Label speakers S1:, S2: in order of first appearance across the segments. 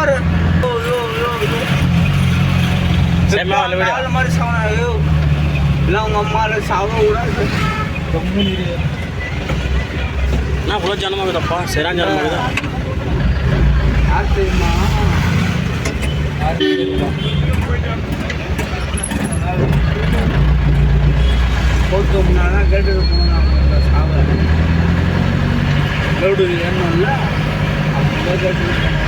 S1: பாரு மாதிரி சாவனாயோ இல்லை அவங்க அம்மாவில் சாவ கூடாது
S2: நான் இவ்வளோ ஜனமாகுதப்பா சரியான ஜனமாகுதா
S1: யார் தெரியுமா போட்டு முன்னாடி கேட்டுட்டு போனாங்க சாவ கேட்டு என்ன இல்லை அப்படியே கேட்டு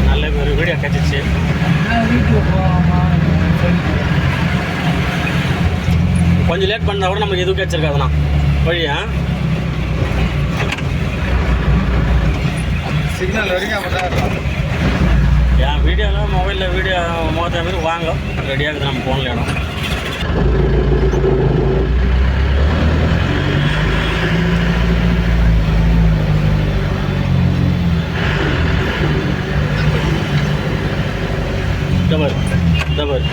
S2: நல்ல ஒரு வீடியோ கிடச்சிச்சு கொஞ்சம் லேட் பண்ணால் கூட நமக்கு எதுவும் கிடச்சிருக்காதுண்ணா வழியா
S1: சிக்னல் வரைக்கும் அப்போ தான் இருக்கும்
S2: என் வீடியோவில் மொபைலில் வீடியோ மொத்த பேர் வாங்க ரெடியாகுது நம்ம ஃபோனில் இடம் டபர்